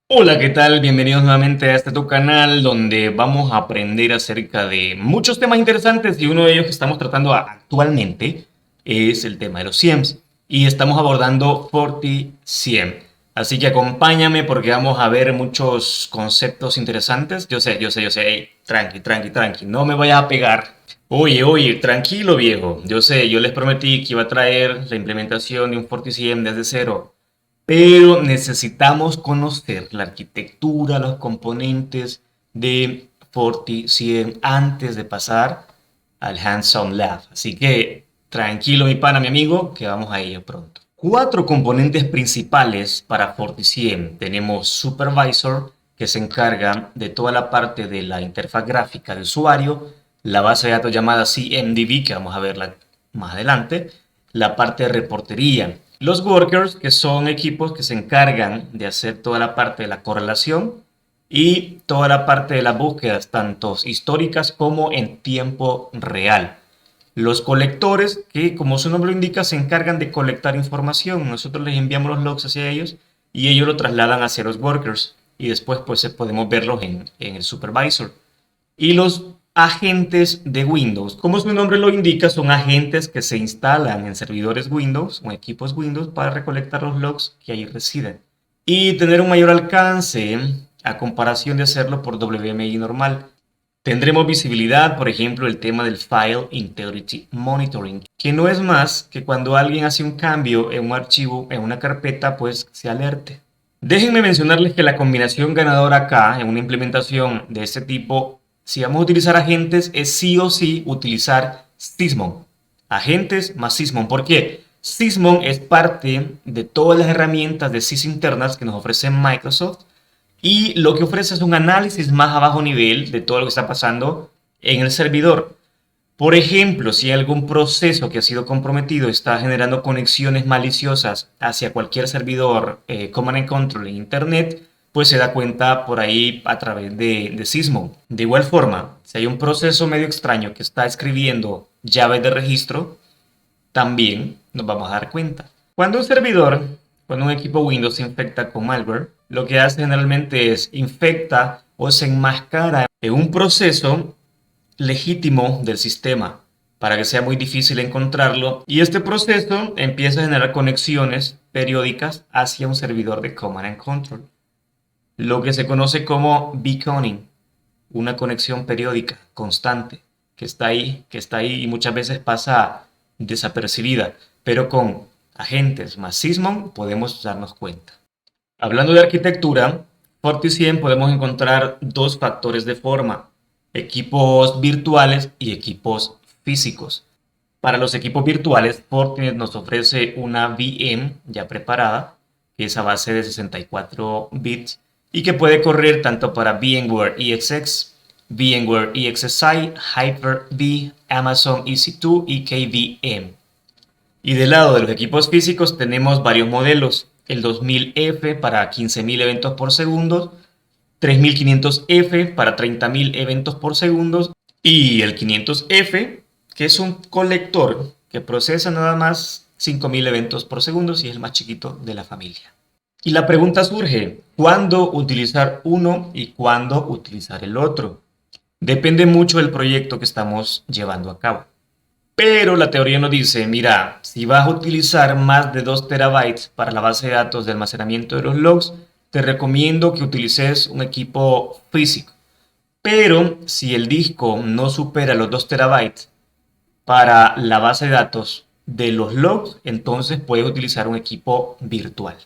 Hola, ¿qué tal? Bienvenidos nuevamente a este tu canal donde vamos a aprender acerca de muchos temas interesantes y uno de ellos que estamos tratando actualmente es el tema de los SIEMs y estamos abordando FortiSIEM. Así que acompáñame porque vamos a ver muchos conceptos interesantes. Yo sé. Ey, tranqui, no me vayas a pegar. Oye, tranquilo viejo. Yo sé, yo les prometí que iba a traer la implementación de un FortiSIEM desde cero. Pero necesitamos conocer la arquitectura, los componentes de FortiSIEM antes de pasar al Hands-on Lab. Así que tranquilo mi pana, mi amigo, que vamos a ello pronto. Cuatro componentes principales para FortiSIEM. Tenemos Supervisor, que se encarga de toda la parte de la interfaz gráfica de usuario, la base de datos llamada CMDB, que vamos a verla más adelante, la parte de reportería. Los workers, que son equipos que se encargan de hacer toda la parte de la correlación y toda la parte de las búsquedas, tanto históricas como en tiempo real. Los colectores, que como su nombre lo indica, se encargan de colectar información. Nosotros les enviamos los logs hacia ellos y ellos lo trasladan hacia los workers y después pues podemos verlos en el supervisor. Y los agentes de Windows, como su nombre lo indica, son agentes que se instalan en servidores Windows o equipos Windows para recolectar los logs que ahí residen y tener un mayor alcance a comparación de hacerlo por WMI normal. Tendremos visibilidad, por ejemplo, el tema del File Integrity Monitoring, que no es más que cuando alguien hace un cambio en un archivo, en una carpeta, pues se alerte. Déjenme mencionarles que la combinación ganadora acá, en una implementación de este tipo, si vamos a utilizar agentes, es sí o sí utilizar Sysmon. Agentes más Sysmon. ¿Por qué? Sysmon es parte de todas las herramientas de sys internas que nos ofrece Microsoft y lo que ofrece es un análisis más a bajo nivel de todo lo que está pasando en el servidor. Por ejemplo, si algún proceso que ha sido comprometido está generando conexiones maliciosas hacia cualquier servidor Command and Control en Internet, pues se da cuenta por ahí a través de Sysmon. De igual forma, si hay un proceso medio extraño que está escribiendo llaves de registro, también nos vamos a dar cuenta. Cuando un servidor, cuando un equipo Windows se infecta con malware, lo que hace generalmente es infecta o se enmascara en un proceso legítimo del sistema para que sea muy difícil encontrarlo y este proceso empieza a generar conexiones periódicas hacia un servidor de Command and Control, lo que se conoce como beaconing, una conexión periódica, constante, que está ahí y muchas veces pasa desapercibida, pero con agentes más Sysmon podemos darnos cuenta. Hablando de arquitectura, FortiSIEM podemos encontrar dos factores de forma, equipos virtuales y equipos físicos. Para los equipos virtuales, Fortinet nos ofrece una VM ya preparada, que es a base de 64 bits y que puede correr tanto para VMware ESX, VMware EXSI, Hyper-V, Amazon EC2 y KVM. Y del lado de los equipos físicos tenemos varios modelos. El 2000F para 15.000 eventos por segundo, 3500F para 30.000 eventos por segundo y el 500F, que es un colector que procesa nada más 5.000 eventos por segundo y es el más chiquito de la familia. Y la pregunta surge, ¿cuándo utilizar uno y cuándo utilizar el otro? Depende mucho del proyecto que estamos llevando a cabo. Pero la teoría nos dice, mira, si vas a utilizar más de 2 terabytes para la base de datos de almacenamiento de los logs, te recomiendo que utilices un equipo físico. Pero si el disco no supera los 2 terabytes para la base de datos de los logs, entonces puedes utilizar un equipo virtual.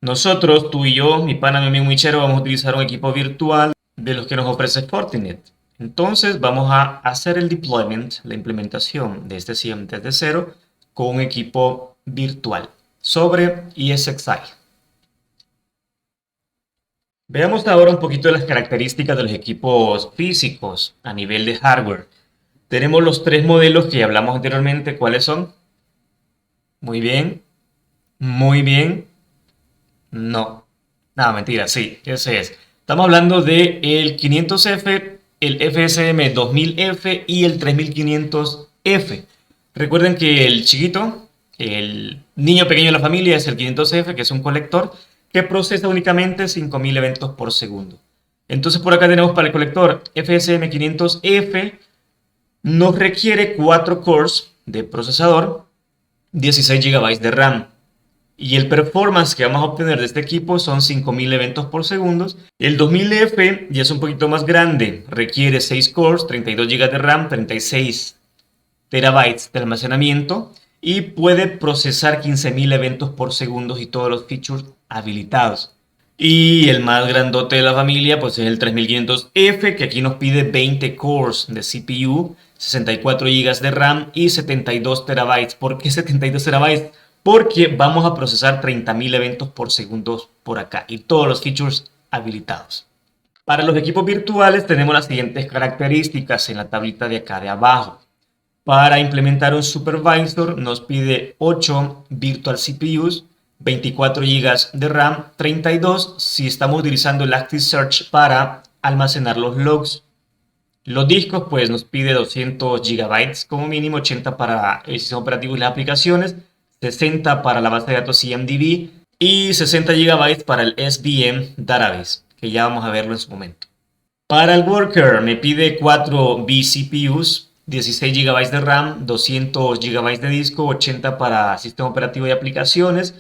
Nosotros, tú y yo, mi pana, mi amigo Michero, vamos a utilizar un equipo virtual de los que nos ofrece Fortinet. Entonces vamos a hacer el deployment, la implementación de este SIEM desde cero con un equipo virtual sobre ESXi. Veamos ahora un poquito de las características de los equipos físicos a nivel de hardware. Tenemos los tres modelos que ya hablamos anteriormente. ¿Cuáles son? Muy bien, muy bien. No, mentira, sí, ese es. Estamos hablando del 500F el FSM 2000F y el 3500F. Recuerden que el chiquito, el niño pequeño de la familia, es el 500F, que es un colector que procesa únicamente 5000 eventos por segundo. Entonces por acá tenemos para el colector FSM 500F, nos requiere 4 cores de procesador, 16 GB de RAM. Y el performance que vamos a obtener de este equipo son 5000 eventos por segundo. El 2000F ya es un poquito más grande, requiere 6 cores, 32 GB de RAM, 36 terabytes de almacenamiento y puede procesar 15.000 eventos por segundo y todos los features habilitados. Y el más grandote de la familia pues es el 3500F, que aquí nos pide 20 cores de CPU, 64 GB de RAM y 72 terabytes. ¿Por qué 72 terabytes? Porque vamos a procesar 30.000 eventos por segundo por acá y todos los features habilitados. Para los equipos virtuales tenemos las siguientes características en la tablita de acá de abajo. Para implementar un supervisor nos pide 8 virtual CPUs, 24 GB de RAM, 32 si estamos utilizando Elasticsearch para almacenar los logs. Los discos pues nos pide 200 GB como mínimo, 80 para el sistema operativo y las aplicaciones, 60 para la base de datos CMDB y 60 GB para el SVM Database, que ya vamos a verlo en su momento. Para el worker me pide 4 vCPUs, 16 GB de RAM, 200 GB de disco, 80 para sistema operativo y aplicaciones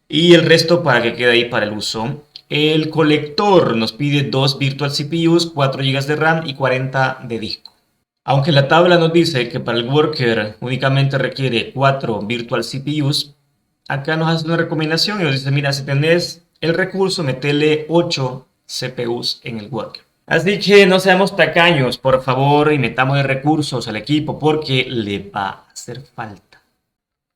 y el resto para que quede ahí para el uso. El colector nos pide 2 virtual CPUs, 4 GB de RAM y 40 de disco. Aunque la tabla nos dice que para el worker únicamente requiere 4 virtual CPUs, acá nos hace una recomendación y nos dice, mira, si tenés el recurso, metele 8 CPUs en el worker. Así que no seamos tacaños, por favor, y metamos de recursos al equipo porque le va a hacer falta.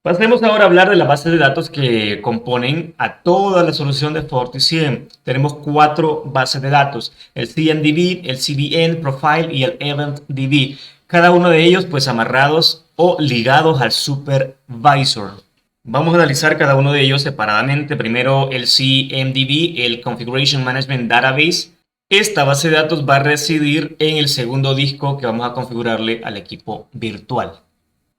Pasemos ahora a hablar de la base de datos que componen a toda la solución de FortiCM. Tenemos 4 bases de datos, el CMDB, el CDN, Profile y el EventDB. Cada uno de ellos pues amarrados o ligados al supervisor. Vamos a analizar cada uno de ellos separadamente. Primero el CMDB, el Configuration Management Database. Esta base de datos va a residir en el segundo disco que vamos a configurarle al equipo virtual.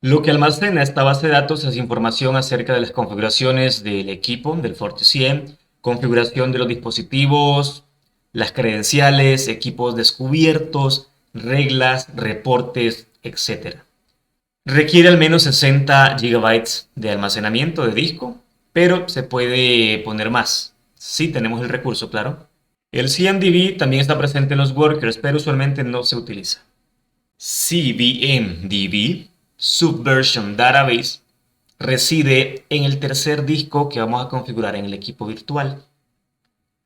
Lo que almacena esta base de datos es información acerca de las configuraciones del equipo, del FortiCM, configuración de los dispositivos, las credenciales, equipos descubiertos, reglas, reportes, etc. Requiere al menos 60 GB de almacenamiento de disco, pero se puede poner más, si tenemos el recurso, claro. El CMDB también está presente en los workers, pero usualmente no se utiliza. CVMDB, Subversion Database, reside en el tercer disco que vamos a configurar en el equipo virtual,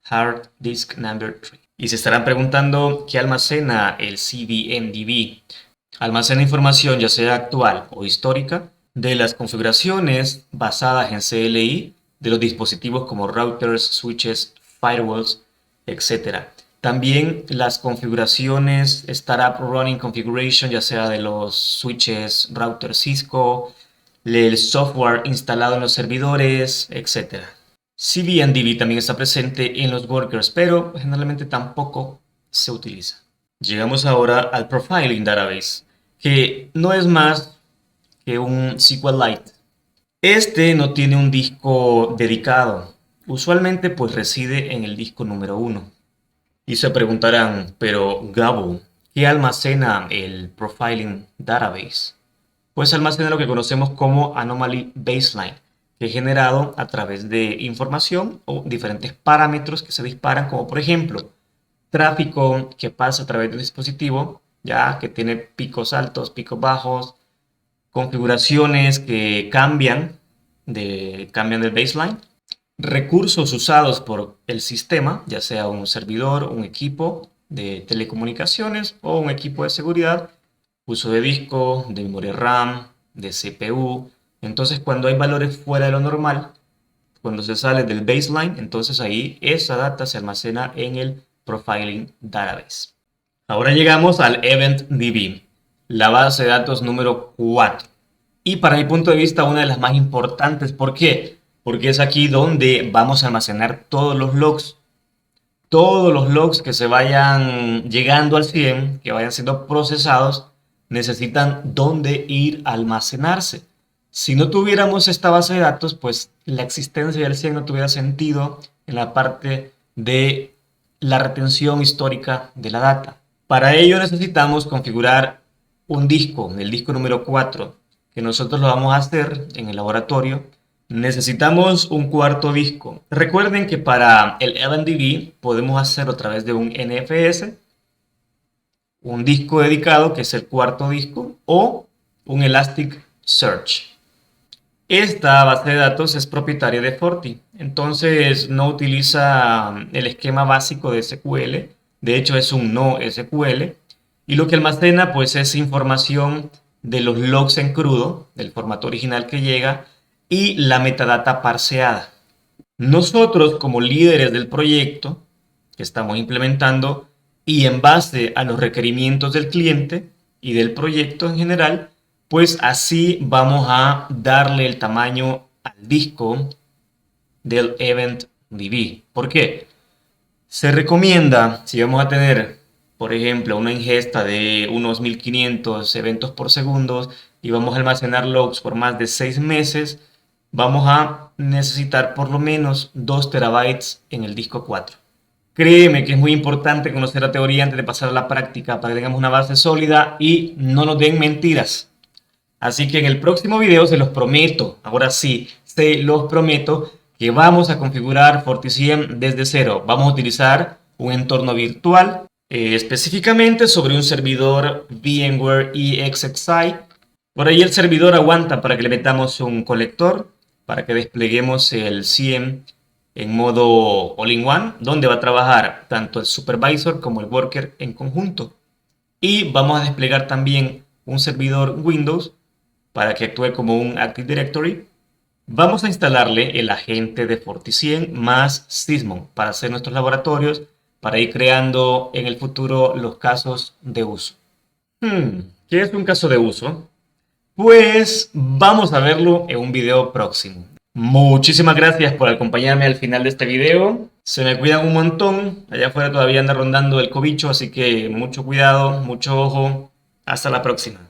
Hard Disk Number 3. Y se estarán preguntando qué almacena el CVMDB. Almacena información ya sea actual o histórica de las configuraciones basadas en CLI de los dispositivos como routers, switches, firewalls, etc. También las configuraciones Startup Running Configuration, ya sea de los switches, router Cisco, el software instalado en los servidores, etc. CVMDB también está presente en los workers, pero generalmente tampoco se utiliza. Llegamos ahora al Profiling Database, que no es más que un SQLite. Este no tiene un disco dedicado. Usualmente pues reside en el disco número 1. Y se preguntarán, pero Gabo, ¿qué almacena el Profiling Database? Pues almacena lo que conocemos como Anomaly Baseline, que es generado a través de información o diferentes parámetros que se disparan, como por ejemplo, tráfico que pasa a través del dispositivo, ya que tiene picos altos, picos bajos, configuraciones que cambian del baseline, recursos usados por el sistema, ya sea un servidor, un equipo de telecomunicaciones o un equipo de seguridad, uso de disco, de memoria RAM, de CPU. Entonces, cuando hay valores fuera de lo normal, cuando se sale del baseline, entonces ahí esa data se almacena en el Profiling Database. Ahora llegamos al EventDB, la base de datos número 4. Y para mi punto de vista, una de las más importantes. ¿Por qué? Porque es aquí donde vamos a almacenar todos los logs. todos los logs que se vayan llegando al CIEM, que vayan siendo procesados, necesitan dónde ir a almacenarse. Si no tuviéramos esta base de datos, pues la existencia del CIEM no tuviera sentido en la parte de la retención histórica de la data. Para ello necesitamos configurar un disco, el disco número 4, que nosotros lo vamos a hacer en el laboratorio. Necesitamos un cuarto disco. Recuerden que para el EventDB podemos hacerlo a través de un NFS, un disco dedicado, que es el cuarto disco, o un Elasticsearch. Esta base de datos es propietaria de Forti, entonces no utiliza el esquema básico de SQL, de hecho es un no SQL, y lo que almacena pues es información de los logs en crudo, del formato original que llega, y la metadata parseada. Nosotros como líderes del proyecto que estamos implementando y en base a los requerimientos del cliente y del proyecto en general, pues así vamos a darle el tamaño al disco del EventDB. ¿Por qué? Se recomienda, si vamos a tener, por ejemplo, una ingesta de unos 1500 eventos por segundo y vamos a almacenar logs por más de 6 meses, vamos a necesitar por lo menos 2 terabytes en el disco 4. Créeme que es muy importante conocer la teoría antes de pasar a la práctica para que tengamos una base sólida y no nos den mentiras. Así que en el próximo video se los prometo, ahora sí, se los prometo, que vamos a configurar FortiCIEM desde cero. Vamos a utilizar un entorno virtual, específicamente sobre un servidor VMware EXXi. Por ahí el servidor aguanta para que le metamos un colector, para que despleguemos el CIEM en modo all-in-one, donde va a trabajar tanto el supervisor como el worker en conjunto. Y vamos a desplegar también un servidor Windows para que actúe como un Active Directory. Vamos a instalarle el agente de FortiCIEM más Sysmon para hacer nuestros laboratorios, para ir creando en el futuro los casos de uso. ¿Qué es un caso de uso? Pues vamos a verlo en un video próximo. Muchísimas gracias por acompañarme al final de este video. Se me cuidan un montón. Allá afuera todavía anda rondando el cobicho, así que mucho cuidado, mucho ojo. Hasta la próxima.